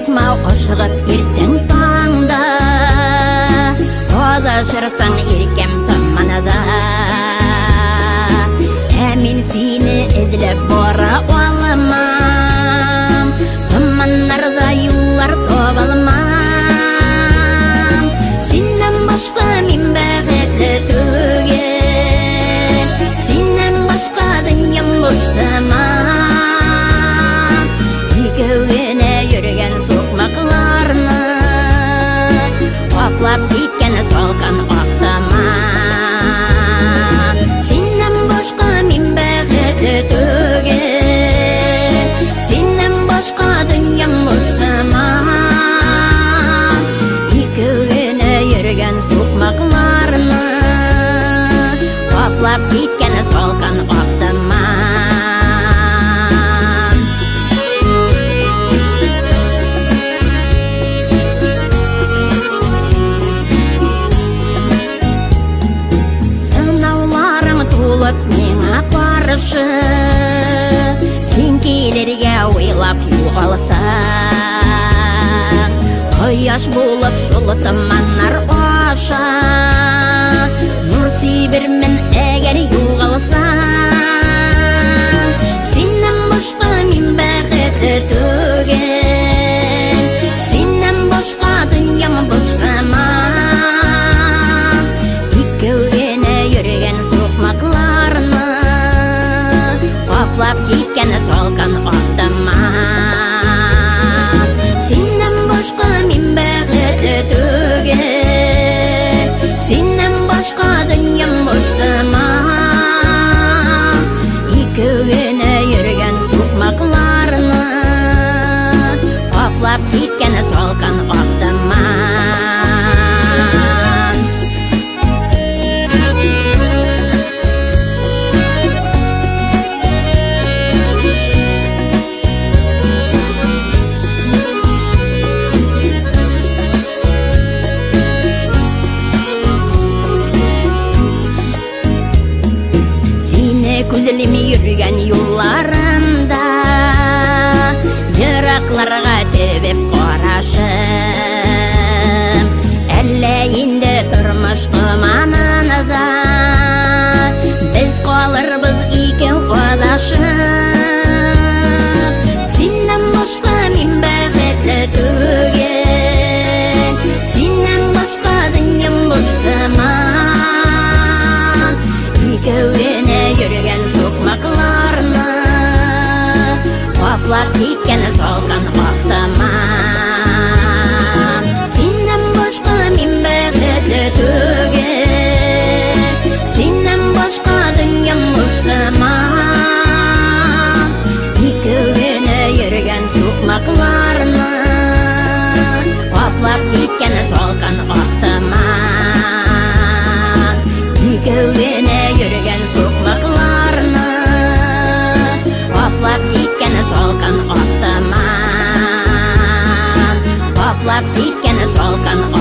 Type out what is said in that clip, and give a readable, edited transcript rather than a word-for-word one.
Bakma oşығып ертең таңда, Олашырсаң еркем тұманада. Әмен сені ізіліп бора оламам, Тұманларда юллар тобалмам. Сенен башқа мен бақытлы түгел, Сенен башқа дүнием бош заман. Екеуіне жүрген соқмақларны, Қоплап кеткен солқан оқтаман. Сенен башқа мен бақытлы түгел, Сенен башқа дүнием бош заман. Екеуіне жүрген соқмақларны, Қоплап кеткен солқан оқтаман. Меңа барышы, сен келерге ойлап юғалсаң, Құяш болып жолы тұманнар аша, Нұр себермін әгер юғалсаң. Сенен башқа мен бақытты түгел, Сенен башқа дүнием бош заман. Екеуіне жүрген соқмақларны, Қоплап кеткен солқан оқтаман. Сенен башқа мен бақытты түгел, Сенен башқа дүнием бош заман. Екеуіне жүрген соқмақларны, Қоплап кеткен солқан оқтаман. Көзілеме жүрген юлларымда, Жырақларға төбеп қарашым. Әлі енді тұрмыш тұманында, Біз қалырбыз екеу қодашып. Сенен башқа мен бақытлы түгел, Сенен башқа дүнием бош заман. Екеуіне жүрген соқмақларны, Қоплап кеткен солқан оқтаман. Сенен башқа мен бақытлы түгел, Сенен башқа дүнием бош заман. Екеуіне жүрген соқмақларны, Қоплап кеткен солқан оқтаман. Екеуіне жүрген соқмақларны, Қоплап кеткен солқан оқтаман. Қоплап кеткен солқан оқтаман.